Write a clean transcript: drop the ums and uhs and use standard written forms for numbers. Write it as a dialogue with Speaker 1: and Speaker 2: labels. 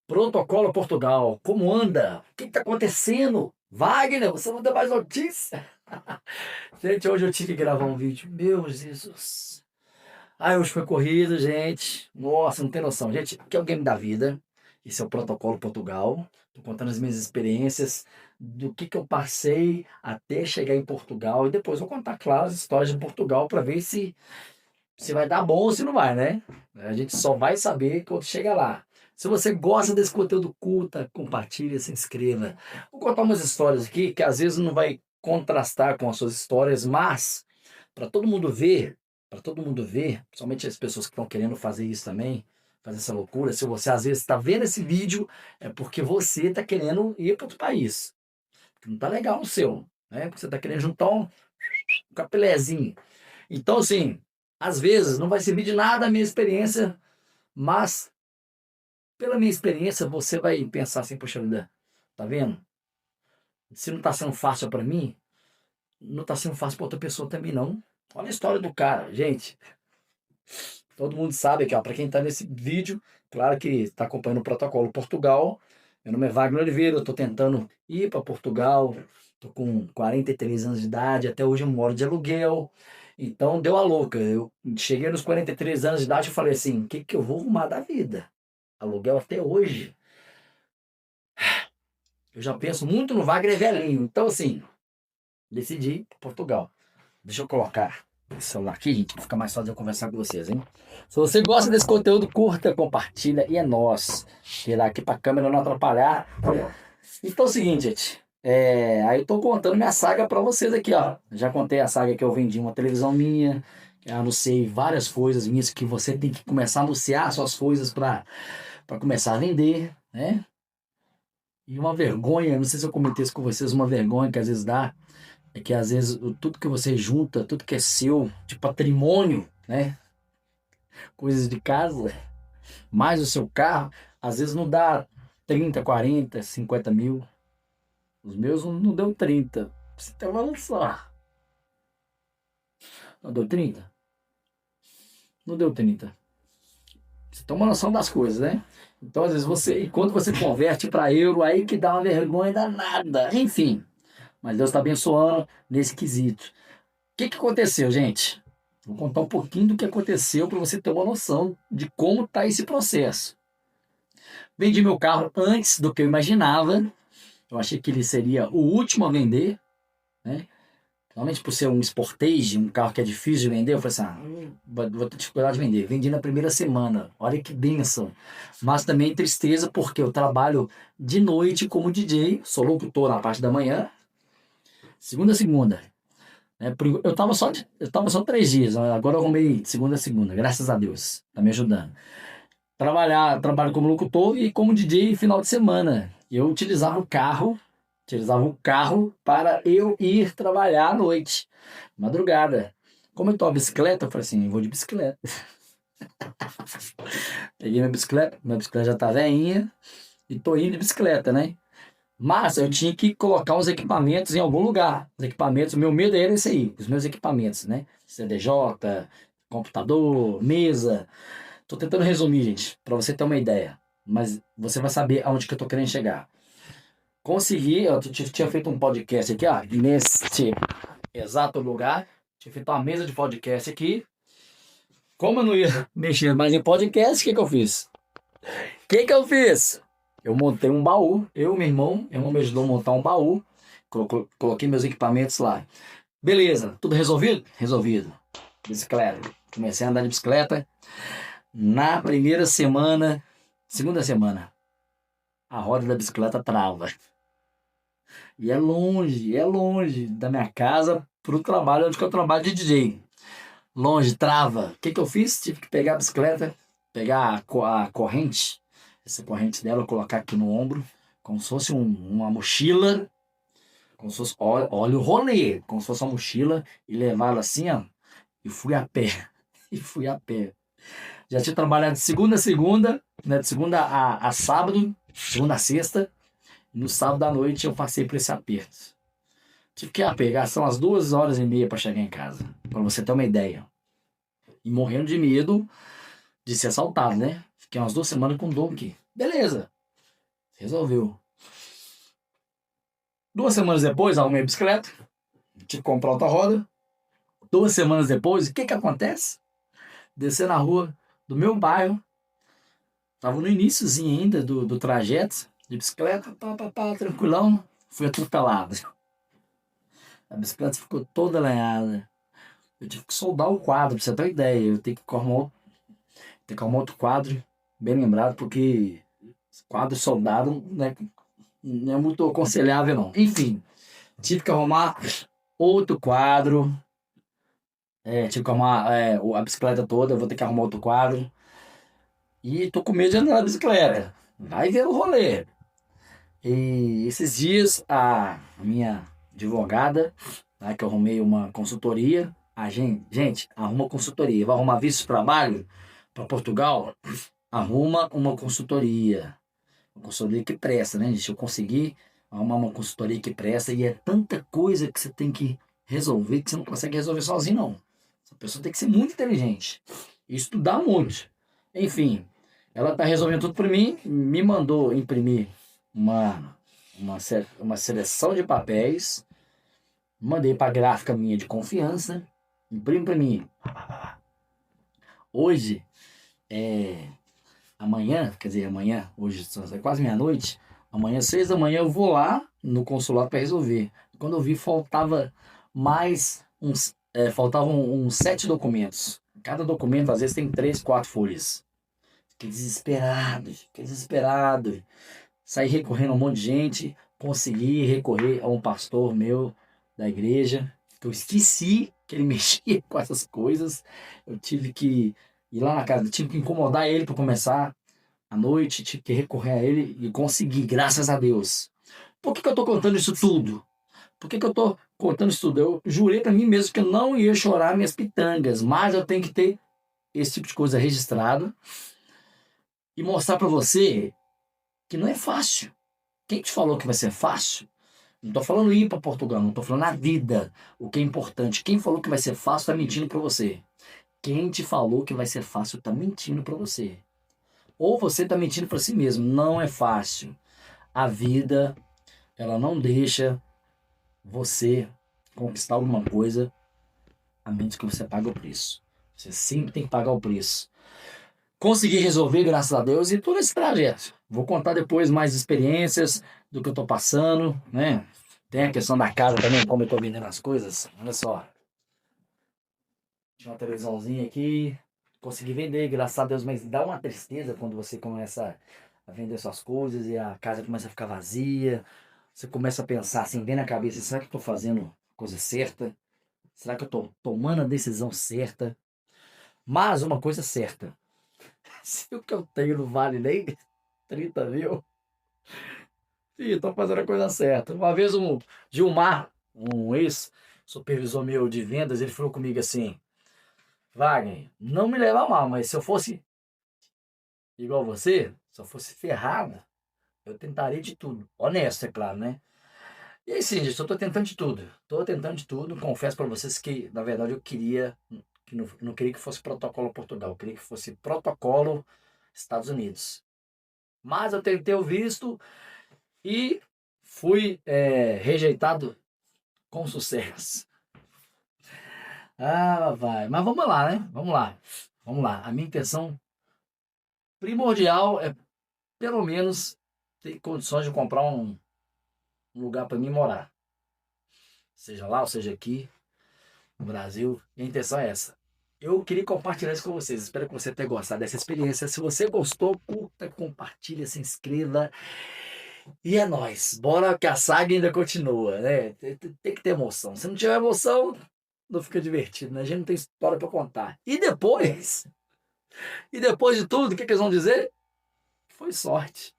Speaker 1: Protocolo Portugal, como anda? O que está acontecendo? Wagner, você não dá mais notícia? Gente, hoje eu tive que gravar um vídeo. Meu Jesus. Ai, hoje foi corrido, gente. Nossa, não tem noção. Gente, aqui é o Game da Vida. Esse é o Protocolo Portugal. Tô contando as minhas experiências, do que eu passei até chegar em Portugal. E depois vou contar, claro, as histórias de Portugal para ver se vai dar bom ou se não vai, né? A gente só vai saber quando chega lá. Se você gosta desse conteúdo, curta, compartilha, se inscreva. Vou contar umas histórias aqui que às vezes não vai contrastar com as suas histórias, mas para todo mundo ver, principalmente as pessoas que estão querendo fazer isso também, fazer essa loucura, se você às vezes está vendo esse vídeo, é porque você está querendo ir para outro país. Porque não está legal no seu, né? Porque você está querendo juntar um capilézinho. Então, assim, às vezes não vai servir de nada a minha experiência, mas pela minha experiência você vai pensar assim, poxa vida, tá vendo? Se não tá sendo fácil para mim, não tá sendo fácil para outra pessoa também não. Olha a história do cara, gente. Todo mundo sabe que, ó, para quem tá nesse vídeo, claro que está acompanhando o Protocolo Portugal. Meu nome é Wagner Oliveira, eu tô tentando ir para Portugal. Tô com 43 anos de idade, até hoje eu moro de aluguel. Então deu a louca. Eu cheguei nos 43 anos de idade e falei assim: o que que eu vou arrumar da vida? Aluguel até hoje. Eu já penso muito no Wagner velhinho. Então, assim, decidi ir para Portugal. Deixa eu colocar esse celular aqui, gente, pra ficar mais fácil de eu conversar com vocês, hein? Se você gosta desse conteúdo, curta, compartilha e é nós. Tirar aqui pra câmera não atrapalhar. Então é o seguinte, gente. Aí eu tô contando minha saga pra vocês aqui, ó. Já contei a saga que eu vendi uma televisão minha, eu anunciei várias coisas minhas que você tem que começar a anunciar suas coisas pra começar a vender, né? E uma vergonha, não sei se eu comentei isso com vocês, uma vergonha que às vezes dá, é que às vezes tudo que você junta, tudo que é seu, de patrimônio, né? Coisas de casa, mais o seu carro, às vezes não dá 30, 40, 50 mil. Os meus não deu 30. Pra você ter uma noção. Não deu 30? Não deu 30. Você tem uma noção das coisas, né? Então, às vezes, e quando você converte para euro, aí que dá uma vergonha danada. Enfim, mas Deus está abençoando nesse quesito. O que aconteceu, gente? Vou contar um pouquinho do que aconteceu para você ter uma noção de como está esse processo. Vendi meu carro antes do que eu imaginava. Eu achei que ele seria o último a vender, né? Normalmente por ser um Sportage, um carro que é difícil de vender, eu falei assim, vou ter dificuldade de vender. Vendi na primeira semana, olha que bênção. Mas também tristeza porque eu trabalho de noite como DJ, sou locutor na parte da manhã, segunda a segunda. Eu tava só 3 dias, agora eu arrumei de segunda a segunda, graças a Deus, tá me ajudando. Trabalho como locutor e como DJ final de semana. Eu utilizava o carro para eu ir trabalhar à noite, madrugada. Como eu tô a bicicleta, eu falei assim, eu vou de bicicleta. Peguei minha bicicleta já tá velhinha e tô indo de bicicleta, né? Mas eu tinha que colocar uns equipamentos em algum lugar. Os equipamentos, o meu medo era esse aí, os meus equipamentos, né? CDJ, computador, mesa. Tô tentando resumir, gente, para você ter uma ideia. Mas você vai saber aonde que eu tô querendo chegar. Consegui, eu tinha feito um podcast aqui, ó, neste exato lugar. Tinha feito uma mesa de podcast aqui. Como eu não ia mexer mais em podcast, o que que eu fiz? O que que eu fiz? Eu montei um baú. Meu irmão me ajudou a montar um baú. Coloquei meus equipamentos lá. Beleza, tudo resolvido? Resolvido. Bicicleta. Comecei a andar de bicicleta. Na primeira semana, segunda semana, a roda da bicicleta trava. E é longe da minha casa pro trabalho, onde que eu trabalho de DJ. Longe, trava. O que que eu fiz? Tive que pegar a bicicleta, pegar a corrente, essa corrente dela, colocar aqui no ombro, como se fosse uma mochila, como se fosse, olha o rolê, como se fosse uma mochila, e levá-la assim, ó, e fui a pé. E fui a pé. Já tinha trabalhado de segunda a segunda, né, de segunda a sábado, segunda a sexta, e no sábado à noite eu passei por esse aperto. Tive que pegar, são as 2 horas e meia para chegar em casa, para você ter uma ideia. E morrendo de medo de ser assaltado, né? Fiquei umas 2 semanas com dor aqui. Beleza. Resolveu. 2 semanas depois, arrumei a bicicleta. Tive que comprar outra roda. 2 semanas depois, o que acontece? Descer na rua do meu bairro. Tava no iniciozinho ainda do trajeto. De bicicleta, tranquilão. Fui atropelado. A bicicleta ficou toda lenhada. Eu tive que soldar o quadro, pra você ter uma ideia. Eu tenho que arrumar outro quadro, bem lembrado, porque quadro soldado, né, não é muito aconselhável, não. Enfim, tive que arrumar outro quadro. Tive que arrumar a bicicleta toda, eu vou ter que arrumar outro quadro. E tô com medo de andar na bicicleta. Vai ver o rolê. E esses dias a minha advogada, né, que eu arrumei uma consultoria. A gente, arruma consultoria. Vai arrumar visto de trabalho para Portugal? Arruma uma consultoria. Uma consultoria que presta, né, gente? Eu consegui arrumar uma consultoria que presta e é tanta coisa que você tem que resolver que você não consegue resolver sozinho, não. Essa pessoa tem que ser muito inteligente e estudar muito. Enfim, ela tá resolvendo tudo por mim, me mandou imprimir uma seleção de papéis, mandei para a gráfica minha de confiança, imprime para mim. Hoje, amanhã, hoje é quase meia-noite, amanhã, 6 da manhã, eu vou lá no consulado para resolver. Quando eu vi, faltavam uns 7 documentos. Cada documento, às vezes, tem 3, 4 folhas. Fiquei desesperado. Saí recorrendo a um monte de gente, consegui recorrer a um pastor meu da igreja, que eu esqueci que ele mexia com essas coisas. Eu tive que ir lá na casa, tive que incomodar ele para começar à noite, tive que recorrer a ele e consegui, graças a Deus. Por que eu tô contando isso tudo? Por que eu tô contando isso tudo? Eu jurei para mim mesmo que eu não ia chorar minhas pitangas, mas eu tenho que ter esse tipo de coisa registrado e mostrar para você que não é fácil. Quem te falou que vai ser fácil? Não tô falando ir para Portugal, não tô falando na vida, o que é importante. Quem falou que vai ser fácil tá mentindo para você. Quem te falou que vai ser fácil tá mentindo para você. Ou você tá mentindo para si mesmo. Não é fácil. A vida, ela não deixa você conquistar alguma coisa a menos que você pague o preço. Você sempre tem que pagar o preço. Consegui resolver, graças a Deus, e todo esse trajeto. Vou contar depois mais experiências do que eu tô passando, né? Tem a questão da casa também, como eu tô vendendo as coisas. Olha só. Tinha uma televisãozinha aqui, consegui vender, graças a Deus, mas dá uma tristeza quando você começa a vender suas coisas e a casa começa a ficar vazia. Você começa a pensar assim, bem na cabeça, será que eu tô fazendo a coisa certa? Será que eu tô tomando a decisão certa? Mas uma coisa certa, se o que eu tenho não vale nem 30 mil, ih, tô fazendo a coisa certa. Uma vez um Gilmar, um ex-supervisor meu de vendas, ele falou comigo assim: Wagner, não me leva a mal, mas se eu fosse igual você, se eu fosse ferrado, eu tentaria de tudo. Honesto, é claro, né? E aí sim, gente, eu tô tentando de tudo. Tô tentando de tudo. Confesso pra vocês que, na verdade, eu queria, que não queria que fosse protocolo Portugal, eu queria que fosse protocolo Estados Unidos. Mas eu tentei o visto e fui rejeitado com sucesso. Ah, vai. Mas vamos lá, né? Vamos lá. Vamos lá. A minha intenção primordial é, pelo menos, ter condições de comprar um lugar para mim morar. Seja lá ou seja aqui, no Brasil. E a intenção é essa. Eu queria compartilhar isso com vocês. Espero que você tenha gostado dessa experiência. Se você gostou, curta, compartilha, se inscreva. E é nóis. Bora que a saga ainda continua, né? Tem que ter emoção. Se não tiver emoção, não fica divertido, né? A gente não tem história para contar. E depois de tudo, o que eles vão dizer? Foi sorte.